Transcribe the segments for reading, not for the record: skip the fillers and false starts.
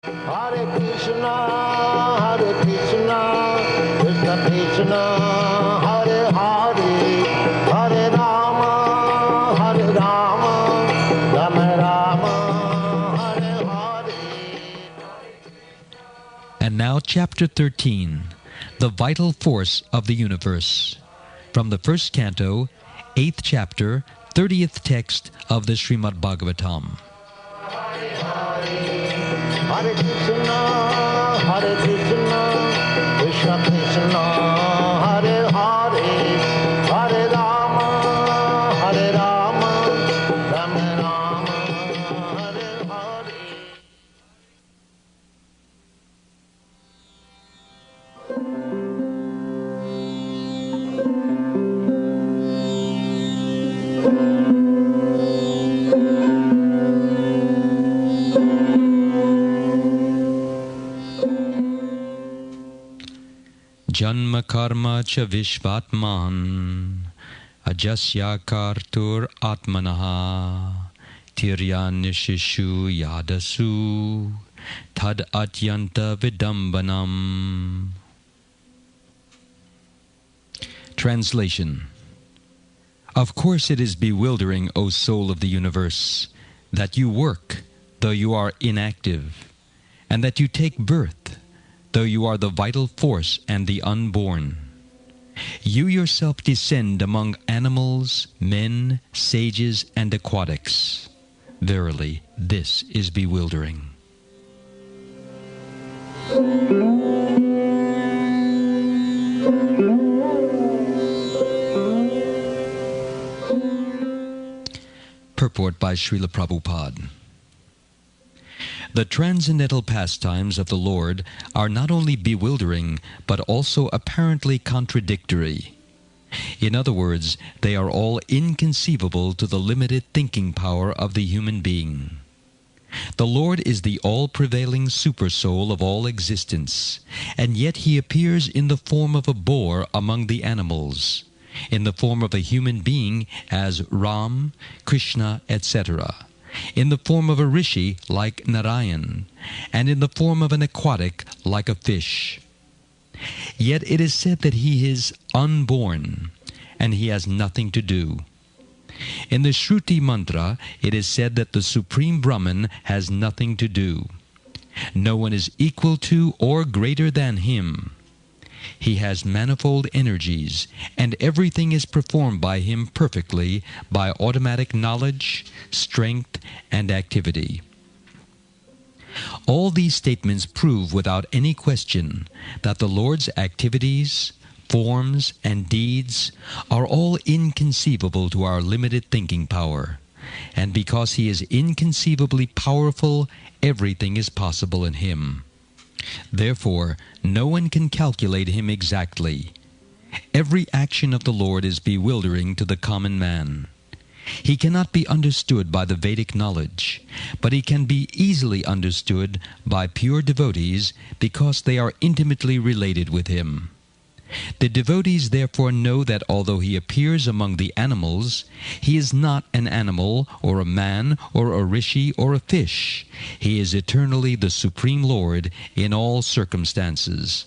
Hare Krishna, Krishna Krishna, Hare Hare, Hare Rama, Rama Rama, Hare Hare. And now Chapter 13, The Vital Force of the Universe. From the first canto, 8th chapter, 30th text of the Srimad Bhagavatam. Hare Krishna, Krishna Krishna, Hare Hare, Hare Rama, Rama Rama, Hare Hare. Janma karma cha vishvatman ajasya kartur atmanaha tiryanishishu yadasu tad atyanta vidambanam. Translation. Of course it is bewildering, O soul of the universe, that you work, though you are inactive, and that you take birth, though you are the vital force and the unborn. You yourself descend among animals, men, sages, and aquatics. Verily, this is bewildering. Purport by Srila Prabhupada. The transcendental pastimes of the Lord are not only bewildering, but also apparently contradictory. In other words, they are all inconceivable to the limited thinking power of the human being. The Lord is the all-prevailing super-soul of all existence, and yet He appears in the form of a boar among the animals, in the form of a human being as Ram, Krishna, etc., in the form of a rishi like Narayan, and in the form of an aquatic like a fish. Yet it is said that He is unborn, and He has nothing to do. In the Shruti mantra, it is said that the Supreme Brahman has nothing to do. No one is equal to or greater than Him. He has manifold energies, and everything is performed by Him perfectly by automatic knowledge, strength, and activity. All these statements prove without any question that the Lord's activities, forms, and deeds are all inconceivable to our limited thinking power. And because He is inconceivably powerful, everything is possible in Him. Therefore, no one can calculate Him exactly. Every action of the Lord is bewildering to the common man. He cannot be understood by the Vedic knowledge, but He can be easily understood by pure devotees because they are intimately related with Him. The devotees therefore know that although He appears among the animals, He is not an animal, or a man, or a rishi, or a fish. He is eternally the Supreme Lord in all circumstances.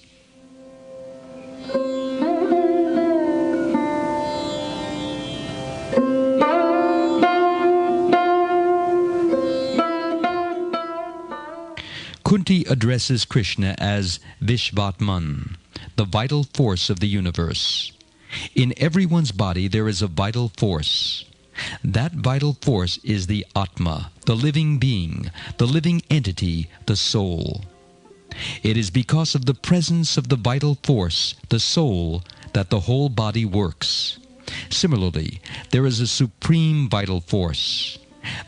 Kunti addresses Krishna as Vishvatman, the vital force of the universe. In everyone's body there is a vital force. That vital force is the Atma, the living being, the living entity, the soul. It is because of the presence of the vital force, the soul, that the whole body works. Similarly, there is a supreme vital force.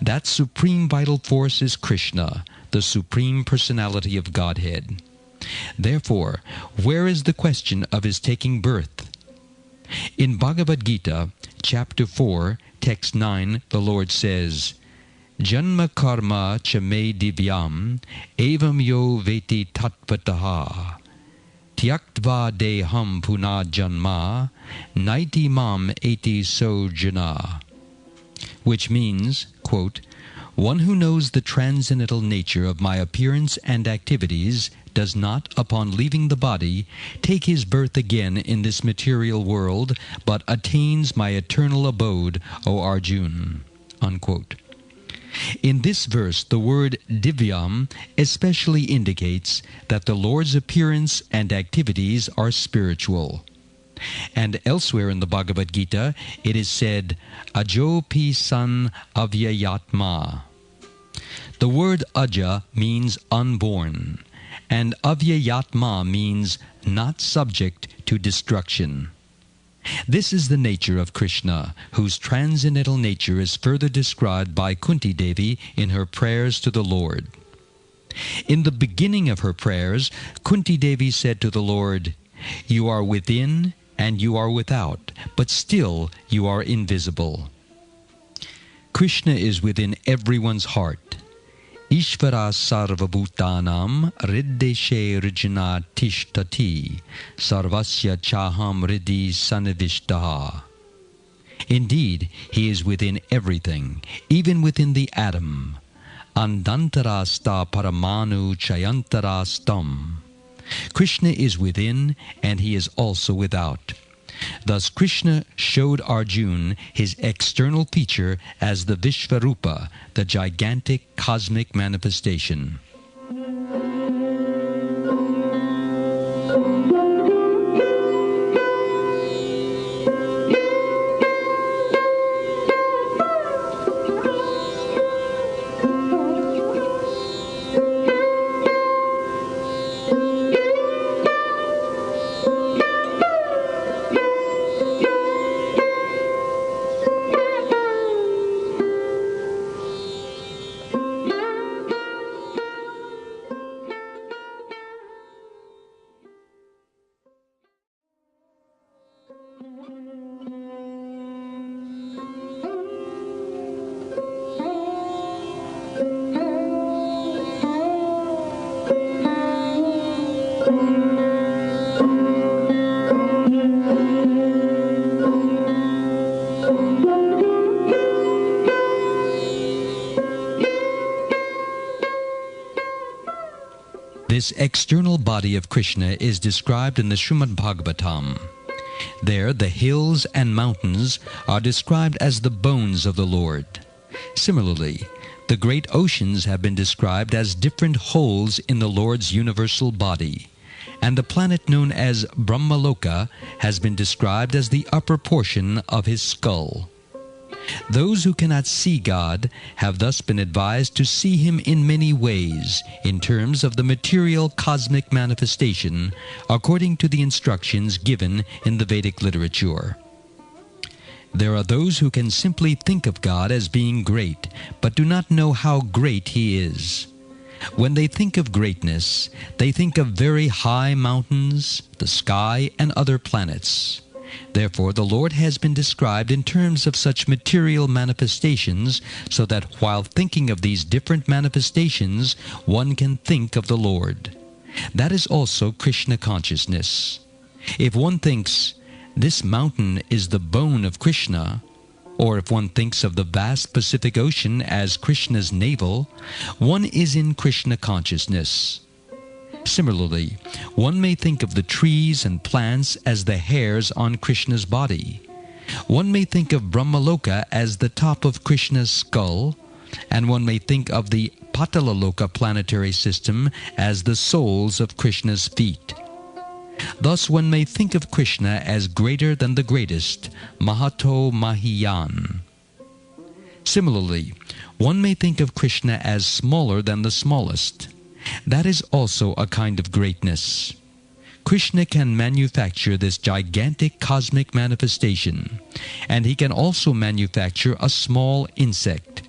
That supreme vital force is Krishna, the Supreme Personality of Godhead. Therefore, where is the question of His taking birth? In Bhagavad-gita, chapter 4, text 9, the Lord says, Janma karma cha me divyam evam yo veti tattvataha tyaktva deham puna janma naiti mam eti sojana. Which means, quote, One who knows the transcendental nature of my appearance and activities does not, upon leaving the body, take his birth again in this material world, but attains my eternal abode, O Arjun." Unquote. In this verse, the word divyam especially indicates that the Lord's appearance and activities are spiritual. And elsewhere in the Bhagavad-gita, it is said, "Ajo pi san avyayatma." The word aja means unborn, and avyayatma means not subject to destruction. This is the nature of Krishna, whose transcendental nature is further described by Kunti Devi in her prayers to the Lord. In the beginning of her prayers, Kunti Devi said to the Lord, "You are within and you are without, but still you are invisible." Krishna is within everyone's heart. Ishvara sarvabhutanam riddeshe rijna tishtati sarvasya chaham riddhi sanivishtaha. Indeed, he is within everything, even within the atom. Andantarasta paramanu chayantarastam. Krishna is within and he is also without. Thus Krishna showed Arjuna his external feature as the Vishvarupa, the gigantic cosmic manifestation. This external body of Krishna is described in the Srimad Bhagavatam. There, the hills and mountains are described as the bones of the Lord. Similarly, the great oceans have been described as different holes in the Lord's universal body, and the planet known as Brahmaloka has been described as the upper portion of his skull. Those who cannot see God have thus been advised to see him in many ways, in terms of the material cosmic manifestation, according to the instructions given in the Vedic literature. There are those who can simply think of God as being great, but do not know how great he is. When they think of greatness, they think of very high mountains, the sky, and other planets. Therefore, the Lord has been described in terms of such material manifestations, so that while thinking of these different manifestations, one can think of the Lord. That is also Krishna consciousness. If one thinks, "This mountain is the bone of Krishna," or if one thinks of the vast Pacific Ocean as Krishna's navel, one is in Krishna consciousness. Similarly, one may think of the trees and plants as the hairs on Krishna's body. One may think of Brahmaloka as the top of Krishna's skull, and one may think of the Patalaloka planetary system as the soles of Krishna's feet. Thus one may think of Krishna as greater than the greatest, Mahato Mahiyan. Similarly, one may think of Krishna as smaller than the smallest. That is also a kind of greatness. Krishna can manufacture this gigantic cosmic manifestation, and he can also manufacture a small insect.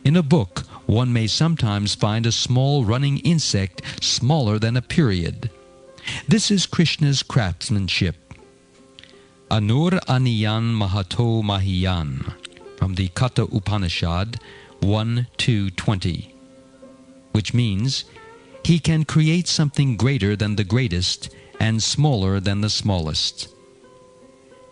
In a book, one may sometimes find a small running insect smaller than a period. This is Krishna's craftsmanship. Anur Aniyan Mahato Mahiyan, from the Katha Upanishad 1:2-20, which means, he can create something greater than the greatest and smaller than the smallest.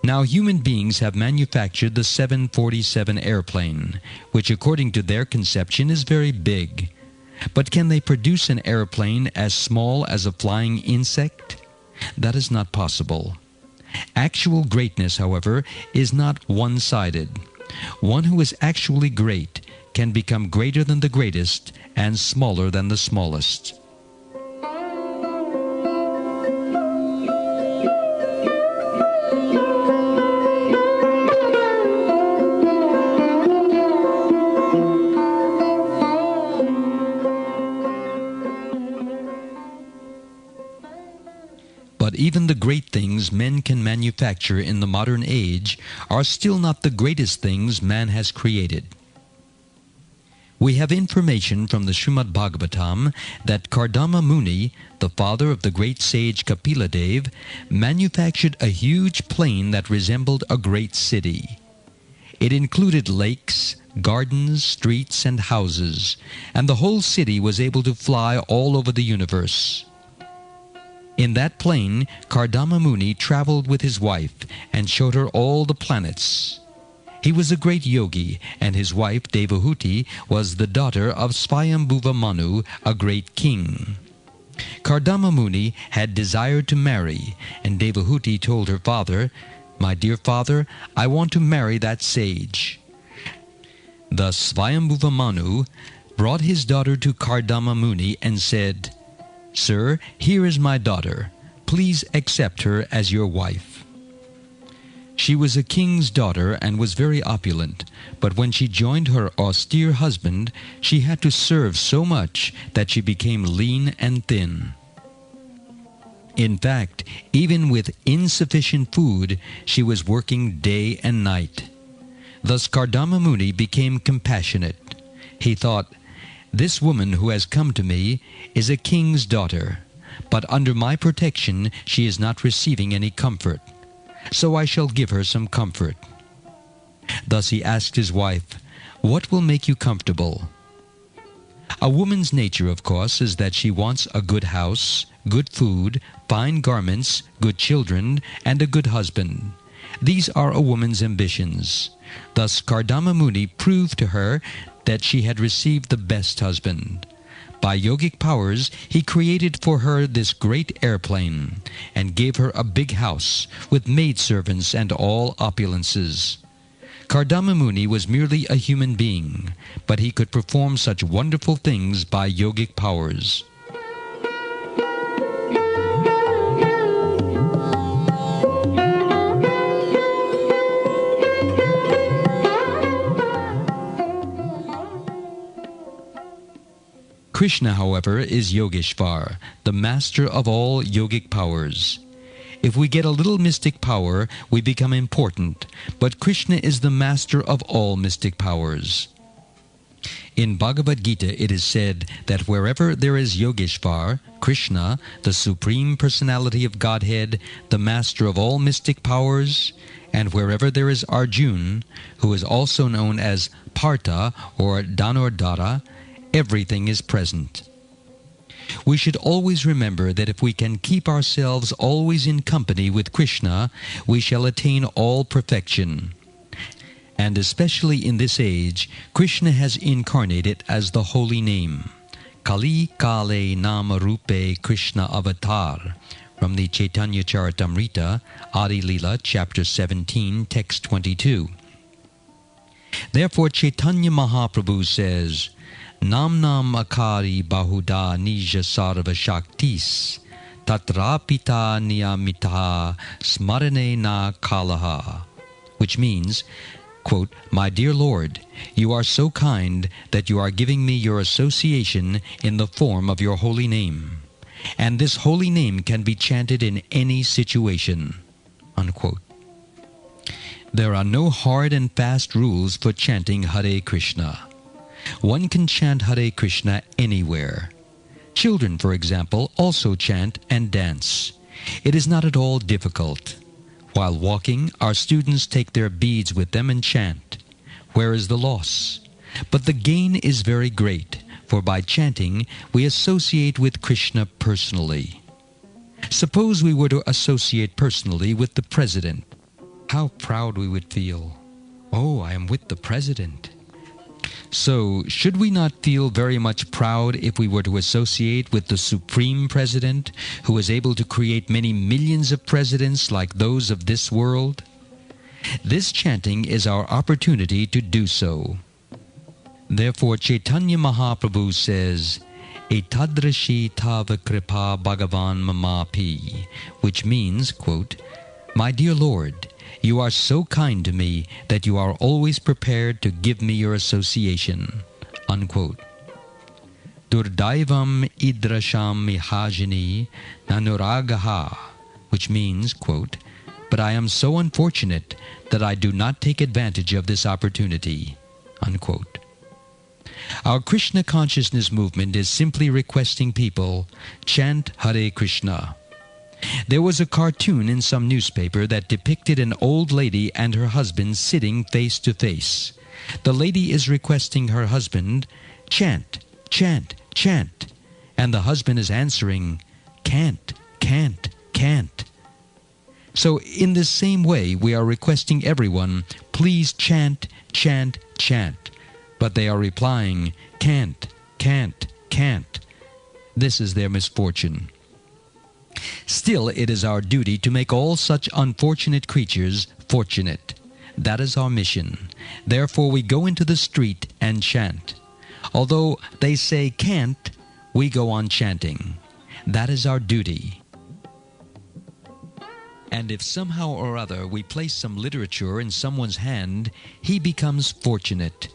Now human beings have manufactured the 747 airplane, which according to their conception is very big. But can they produce an airplane as small as a flying insect? That is not possible. Actual greatness, however, is not one-sided. One who is actually great can become greater than the greatest and smaller than the smallest. But even the great things men can manufacture in the modern age are still not the greatest things man has created. We have information from the Srimad Bhagavatam that Kardama Muni, the father of the great sage Kapila Dev, manufactured a huge plane that resembled a great city. It included lakes, gardens, streets, and houses, and the whole city was able to fly all over the universe. In that plane, Kardama Muni traveled with his wife and showed her all the planets. He was a great yogi, and his wife Devahuti was the daughter of Swayambhuva Manu, a great king. Kardama Muni had desired to marry, and Devahuti told her father, "My dear father, I want to marry that sage." Thus Swayambhuva Manu brought his daughter to Kardama Muni and said, "Sir, here is my daughter. Please accept her as your wife." She was a king's daughter and was very opulent, but when she joined her austere husband, she had to serve so much that she became lean and thin. In fact, even with insufficient food, she was working day and night. Thus Kardama Muni became compassionate. He thought, "This woman who has come to me is a king's daughter, but under my protection she is not receiving any comfort. So I shall give her some comfort." Thus he asked his wife, "What will make you comfortable?" A woman's nature, of course, is that she wants a good house, good food, fine garments, good children, and a good husband. These are a woman's ambitions. Thus Kardama Muni proved to her that she had received the best husband. By yogic powers, he created for her this great airplane, and gave her a big house, with maidservants and all opulences. Kardama Muni was merely a human being, but he could perform such wonderful things by yogic powers. Krishna, however, is Yogeshvar, the master of all yogic powers. If we get a little mystic power, we become important, but Krishna is the master of all mystic powers. In Bhagavad-gita it is said that wherever there is Yogeshvar, Krishna, the Supreme Personality of Godhead, the master of all mystic powers, and wherever there is Arjuna, who is also known as Partha or Dhanurdhara, everything is present. We should always remember that if we can keep ourselves always in company with Krishna, we shall attain all perfection. And especially in this age, Krishna has incarnated as the holy name. Kali Kale Nama Rupe Krishna Avatar, from the Caitanya Caritamrta, Adi Lila, chapter 17, text 22. Therefore Chaitanya Mahaprabhu says, "Nam nam akari bahuda nija sarva shaktis, tatrapita niyamita smarane na kalaha," which means, quote, "My dear Lord, you are so kind that you are giving me your association in the form of your holy name, and this holy name can be chanted in any situation," unquote. There are no hard and fast rules for chanting Hare Krishna. One can chant Hare Krishna anywhere. Children, for example, also chant and dance. It is not at all difficult. While walking, our students take their beads with them and chant. Where is the loss? But the gain is very great, for by chanting, we associate with Krishna personally. Suppose we were to associate personally with the President. How proud we would feel. Oh, I am with the President. So, should we not feel very much proud if we were to associate with the Supreme President, who is able to create many millions of presidents like those of this world? This chanting is our opportunity to do so. Therefore, Chaitanya Mahaprabhu says, Etadrashi tava kripa bhagavan mamapi, which means, quote, My dear Lord, you are so kind to me that you are always prepared to give me your association, unquote. Durdaivam idrasham mihajini nanuragaha, which means, quote, But I am so unfortunate that I do not take advantage of this opportunity, unquote. Our Krishna Consciousness movement is simply requesting people chant Hare Krishna. There was a cartoon in some newspaper that depicted an old lady and her husband sitting face to face. The lady is requesting her husband, chant, chant, chant. And the husband is answering, can't, can't, can't. So in the same way, we are requesting everyone, please chant, chant, chant. But they are replying, can't, can't, can't. This is their misfortune. Still, it is our duty to make all such unfortunate creatures fortunate. That is our mission. Therefore, we go into the street and chant. Although they say can't, we go on chanting. That is our duty. And if somehow or other we place some literature in someone's hand, he becomes fortunate.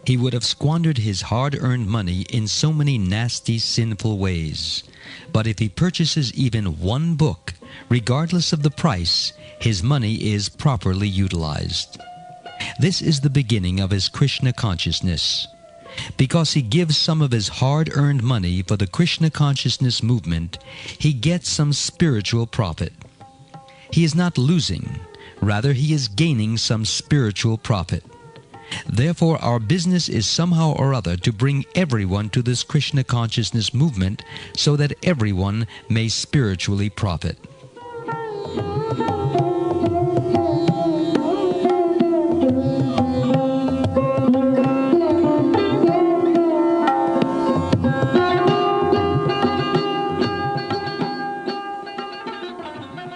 He would have squandered his hard-earned money in so many nasty, sinful ways. But if he purchases even one book, regardless of the price, his money is properly utilized. This is the beginning of his Krishna consciousness. Because he gives some of his hard-earned money for the Krishna consciousness movement, he gets some spiritual profit. He is not losing, rather he is gaining some spiritual profit. Therefore, our business is somehow or other to bring everyone to this Krishna consciousness movement so that everyone may spiritually profit.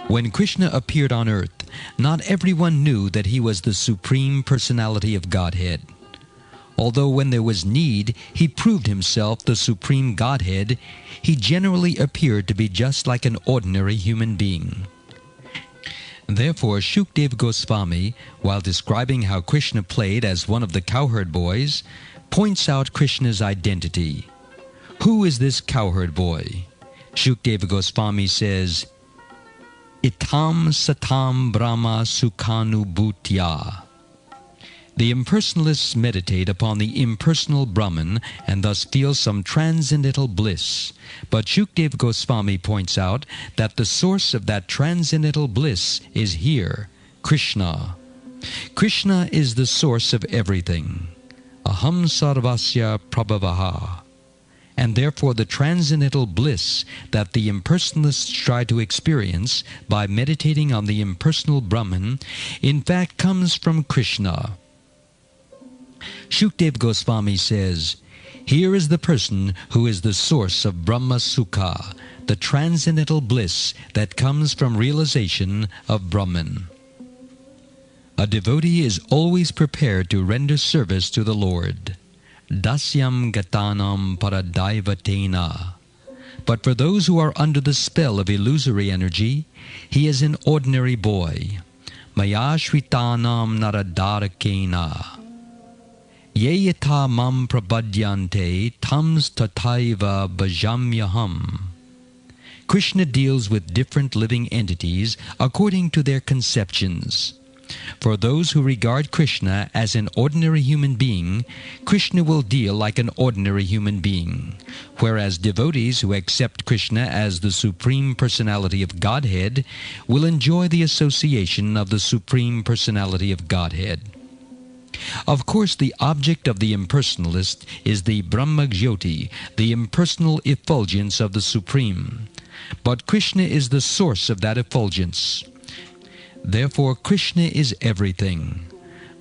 When Krishna appeared on earth, not everyone knew that he was the Supreme Personality of Godhead. Although when there was need, he proved himself the Supreme Godhead, he generally appeared to be just like an ordinary human being. Therefore, Shukdev Goswami, while describing how Krishna played as one of the cowherd boys, points out Krishna's identity. Who is this cowherd boy? Shukdev Goswami says, Itam satam brahma sukhanubhutya. The impersonalists meditate upon the impersonal Brahman and thus feel some transcendental bliss. But Shukdev Goswami points out that the source of that transcendental bliss is here, Krishna. Krishna is the source of everything. Aham sarvasya prabhavaha. And therefore the transcendental bliss that the impersonalists try to experience by meditating on the impersonal Brahman, in fact comes from Krishna. Shukdev Goswami says, here is the person who is the source of Brahma Sukha, the transcendental bliss that comes from realization of Brahman. A devotee is always prepared to render service to the Lord. Dasyam gatanam paradaivatena. But for those who are under the spell of illusory energy, he is an ordinary boy. Maya shritanam naradarakena. Ye yata mam prabadyante tams tataiva bhajamyaham. Krishna deals with different living entities according to their conceptions. For those who regard Krishna as an ordinary human being, Krishna will deal like an ordinary human being. Whereas devotees who accept Krishna as the Supreme Personality of Godhead will enjoy the association of the Supreme Personality of Godhead. Of course, the object of the impersonalist is the Brahma-Jyoti, the impersonal effulgence of the Supreme. But Krishna is the source of that effulgence. Therefore Krishna is everything.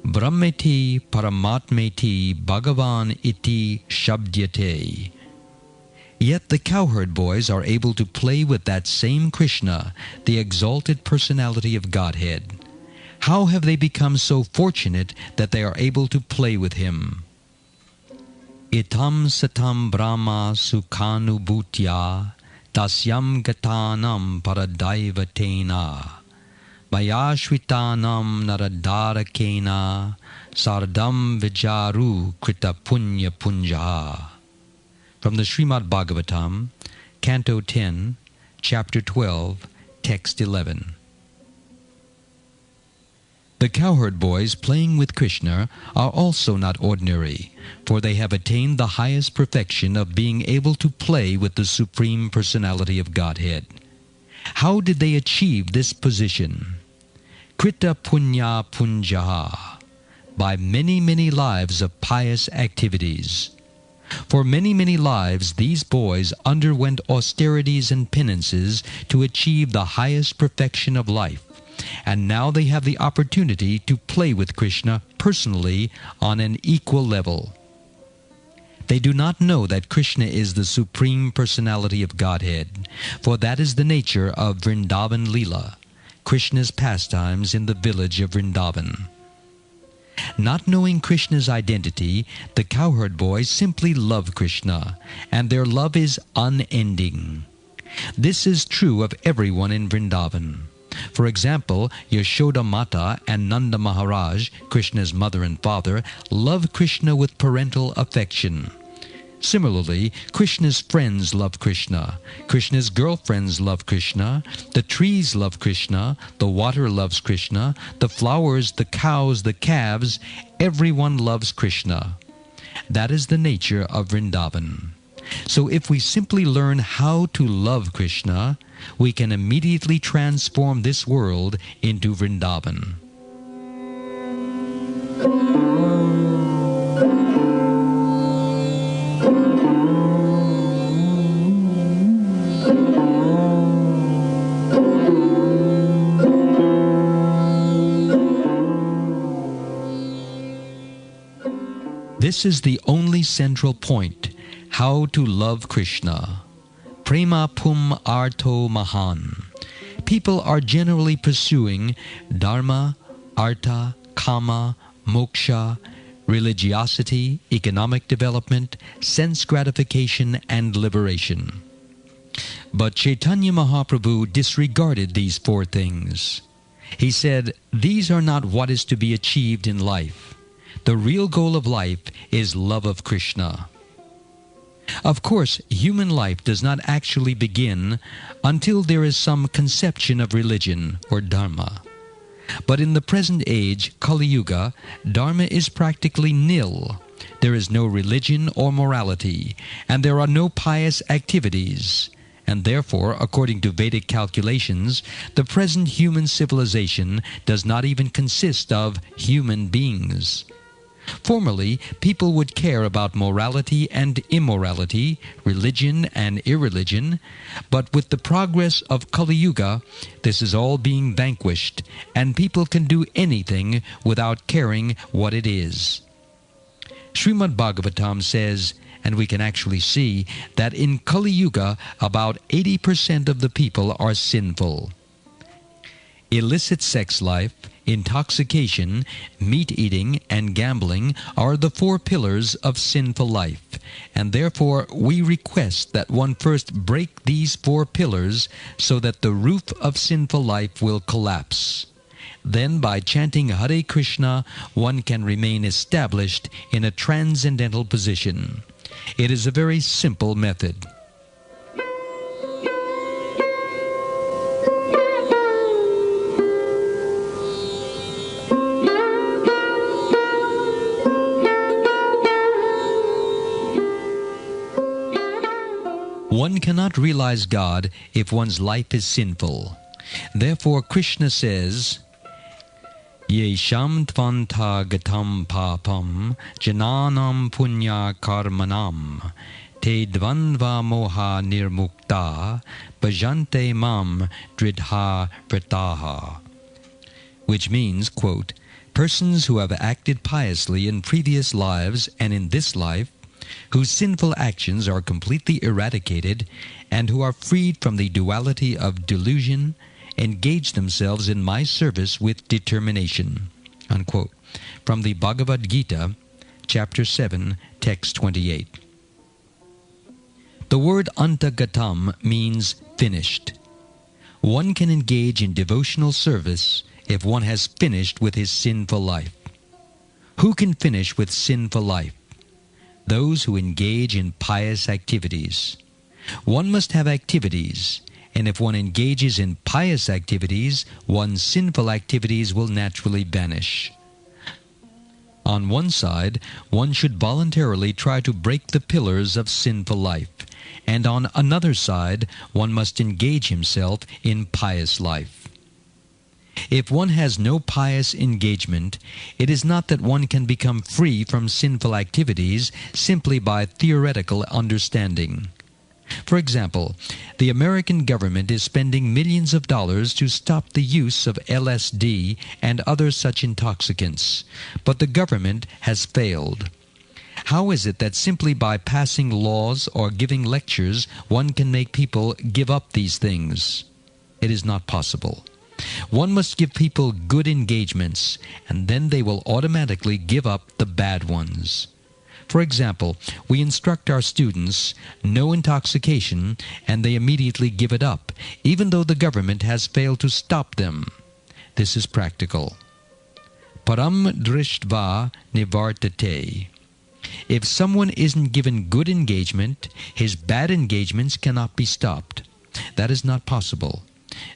Brahmeti Paramatmeti Bhagavan iti Shabdyate. Yet the cowherd boys are able to play with that same Krishna, the exalted personality of Godhead. How have they become so fortunate that they are able to play with him? Itam satam brahma sukhanubhutya tasyam gatanam paradaivatena mayashvitanam naradarakena sardam vijaru krita punya punja. From the Srimad Bhagavatam, Canto 10, Chapter 12, Text 11. The cowherd boys playing with Krishna are also not ordinary, for they have attained the highest perfection of being able to play with the Supreme Personality of Godhead. How did they achieve this position? Krita punya punjaha, by many, many lives of pious activities. For many, many lives these boys underwent austerities and penances to achieve the highest perfection of life, and now they have the opportunity to play with Krishna personally on an equal level. They do not know that Krishna is the Supreme Personality of Godhead, for that is the nature of Vrindavan Leela, Krishna's pastimes in the village of Vrindavan. Not knowing Krishna's identity, the cowherd boys simply love Krishna, and their love is unending. This is true of everyone in Vrindavan. For example, Yashoda Mata and Nanda Maharaj, Krishna's mother and father, love Krishna with parental affection. Similarly, Krishna's friends love Krishna, Krishna's girlfriends love Krishna, the trees love Krishna, the water loves Krishna, the flowers, the cows, the calves, everyone loves Krishna. That is the nature of Vrindavan. So if we simply learn how to love Krishna, we can immediately transform this world into Vrindavan. This is the only central point, how to love Krishna. Prema pum arto mahan. People are generally pursuing dharma, artha, kama, moksha, religiosity, economic development, sense gratification, and liberation. But Chaitanya Mahaprabhu disregarded these four things. He said, these are not what is to be achieved in life. The real goal of life is love of Krishna. Of course, human life does not actually begin until there is some conception of religion or dharma. But in the present age, Kali Yuga, dharma is practically nil. There is no religion or morality, and there are no pious activities. And therefore, according to Vedic calculations, the present human civilization does not even consist of human beings. Formerly, people would care about morality and immorality, religion and irreligion, but with the progress of Kali Yuga, this is all being vanquished, and people can do anything without caring what it is. Srimad Bhagavatam says, and we can actually see, that in Kali Yuga, about 80% of the people are sinful. Illicit sex life, intoxication, meat-eating, and gambling are the four pillars of sinful life, and therefore we request that one first break these four pillars so that the roof of sinful life will collapse. Then by chanting Hare Krishna, one can remain established in a transcendental position. It is a very simple method. One cannot realize God if one's life is sinful. Therefore Krishna says, Yesham tvanta gatam papam jananam punya karmanam te dvanva moha nirmukta bhajante mam dridha vrataha. which means, quote, persons who have acted piously in previous lives and in this life, whose sinful actions are completely eradicated, and who are freed from the duality of delusion, engage themselves in my service with determination. Unquote. From the Bhagavad-gita, chapter 7, text 28. The word antagatam means finished. One can engage in devotional service if one has finished with his sinful life. Who can finish with sinful life? Those who engage in pious activities. One must have activities, and if one engages in pious activities, one's sinful activities will naturally vanish. On one side, one should voluntarily try to break the pillars of sinful life, and on another side, one must engage himself in pious life. If one has no pious engagement, it is not that one can become free from sinful activities simply by theoretical understanding. For example, the American government is spending millions of dollars to stop the use of LSD and other such intoxicants, but the government has failed. How is it that simply by passing laws or giving lectures one can make people give up these things? It is not possible. One must give people good engagements, and then they will automatically give up the bad ones. For example, we instruct our students, no intoxication, and they immediately give it up, even though the government has failed to stop them. This is practical. Param drishtva nivartate. If someone isn't given good engagement, his bad engagements cannot be stopped. That is not possible.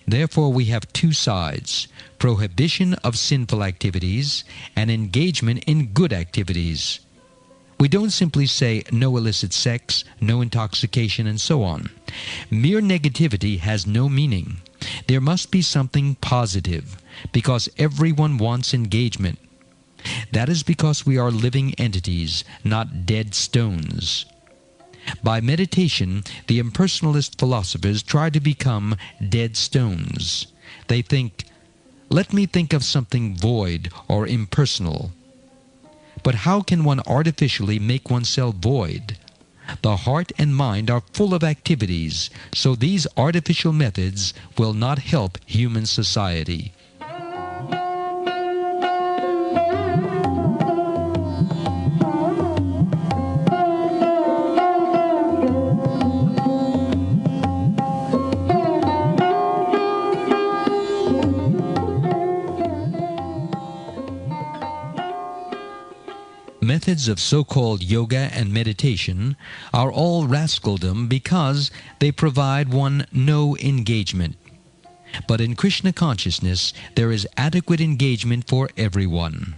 Therefore we have two sides, prohibition of sinful activities and engagement in good activities. We don't simply say no illicit sex, no intoxication, and so on. Mere negativity has no meaning. There must be something positive, because everyone wants engagement. That is because we are living entities, not dead stones. By meditation, the impersonalist philosophers try to become dead stones. They think, let me think of something void or impersonal. But how can one artificially make oneself void? The heart and mind are full of activities, so these artificial methods will not help human society. Methods of so-called yoga and meditation are all rascaldom because they provide one no engagement. But in Krishna consciousness, there is adequate engagement for everyone.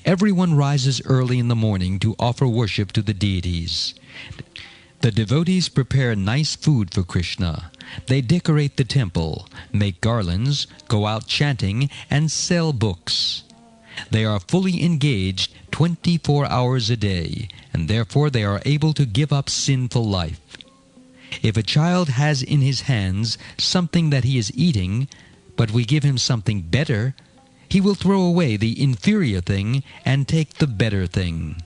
Everyone rises early in the morning to offer worship to the deities. The devotees prepare nice food for Krishna. They decorate the temple, make garlands, go out chanting, and sell books. They are fully engaged 24 hours a day, and therefore they are able to give up sinful life. If a child has in his hands something that he is eating, but we give him something better, he will throw away the inferior thing and take the better thing.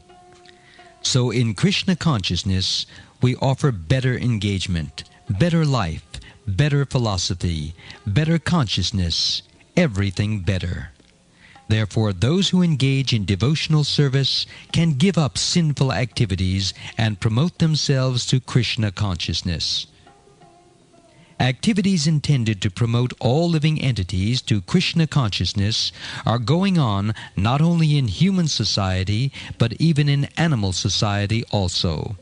So in Krishna consciousness, we offer better engagement, better life, better philosophy, better consciousness, everything better. Therefore, those who engage in devotional service can give up sinful activities and promote themselves to Krishna consciousness. Activities intended to promote all living entities to Krishna consciousness are going on not only in human society, but even in animal society also.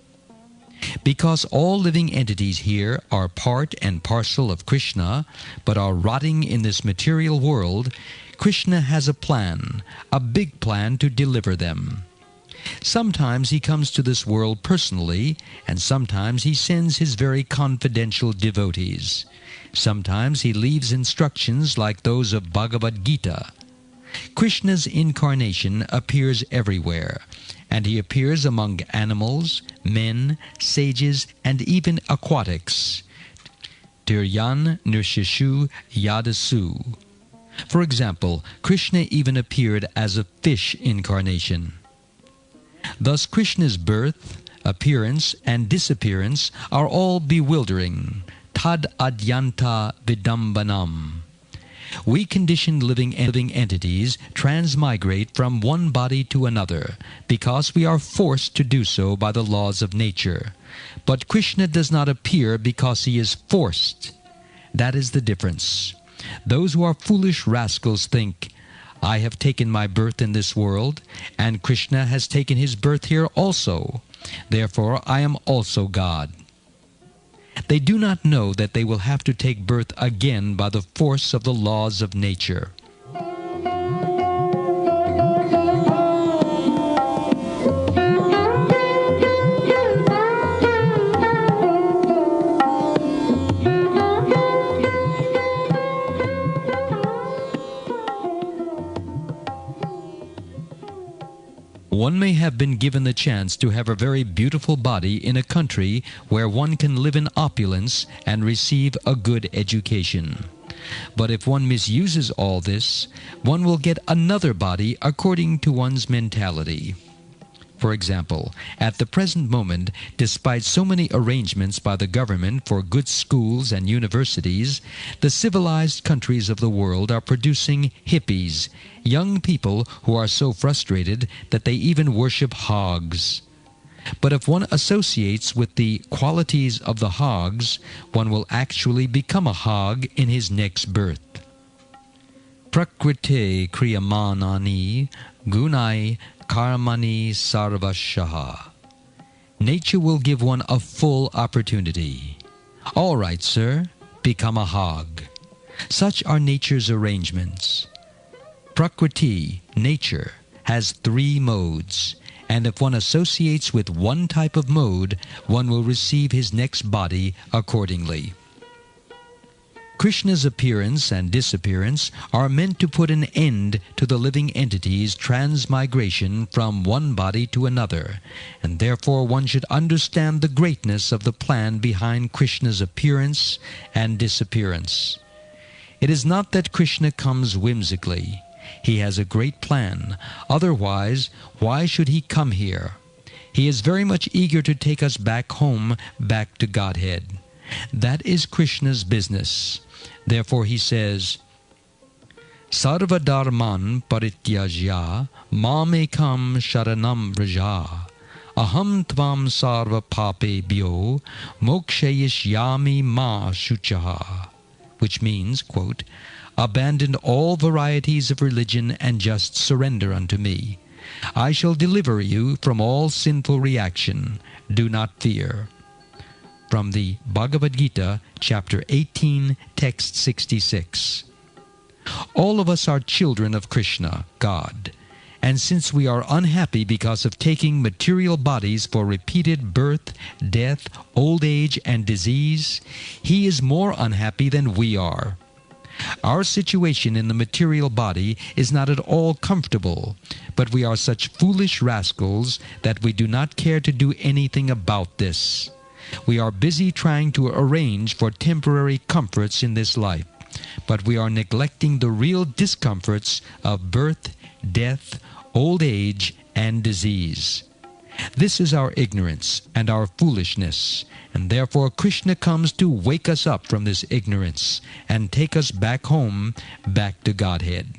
Because all living entities here are part and parcel of Krishna, but are rotting in this material world, Krishna has a plan, a big plan to deliver them. Sometimes he comes to this world personally, and sometimes he sends his very confidential devotees. Sometimes he leaves instructions like those of Bhagavad-gita. Krishna's incarnation appears everywhere, and he appears among animals, men, sages, and even aquatics. Tiryan Nirshishu Yadasu. For example, Krishna even appeared as a fish incarnation. Thus Krishna's birth, appearance, and disappearance are all bewildering. Tad adyanta vidambanam. We conditioned living entities transmigrate from one body to another because we are forced to do so by the laws of nature. But Krishna does not appear because he is forced. That is the difference. Those who are foolish rascals think, I have taken my birth in this world, and Krishna has taken his birth here also. Therefore I am also God. They do not know that they will have to take birth again by the force of the laws of nature. One may have been given the chance to have a very beautiful body in a country where one can live in opulence and receive a good education. But if one misuses all this, one will get another body according to one's mentality. For example, at the present moment, despite so many arrangements by the government for good schools and universities, the civilized countries of the world are producing hippies, young people who are so frustrated that they even worship hogs. But if one associates with the qualities of the hogs, one will actually become a hog in his next birth. Prakrite kriyamanani gunai karmani sarvashaha. Nature will give one a full opportunity. All right, sir, become a hog. Such are nature's arrangements. Prakriti, nature, has 3 modes, and if one associates with one type of mode, one will receive his next body accordingly. Krishna's appearance and disappearance are meant to put an end to the living entity's transmigration from one body to another, and therefore one should understand the greatness of the plan behind Krishna's appearance and disappearance. It is not that Krishna comes whimsically. He has a great plan. Otherwise, why should he come here? He is very much eager to take us back home, back to Godhead. That is Krishna's business. Therefore he says, Sarva dharman parityajya mamekam sharanam vraja aham tvam sarva papebhyo mokshayishyami ma shuchaha. Which means, quote, abandon all varieties of religion and just surrender unto me. I shall deliver you from all sinful reaction. Do not fear. From the Bhagavad-gita, chapter 18, text 66. All of us are children of Krishna, God. And since we are unhappy because of taking material bodies for repeated birth, death, old age, and disease, he is more unhappy than we are. Our situation in the material body is not at all comfortable, but we are such foolish rascals that we do not care to do anything about this. We are busy trying to arrange for temporary comforts in this life, but we are neglecting the real discomforts of birth, death, old age, and disease. This is our ignorance and our foolishness, and therefore Krishna comes to wake us up from this ignorance and take us back home, back to Godhead.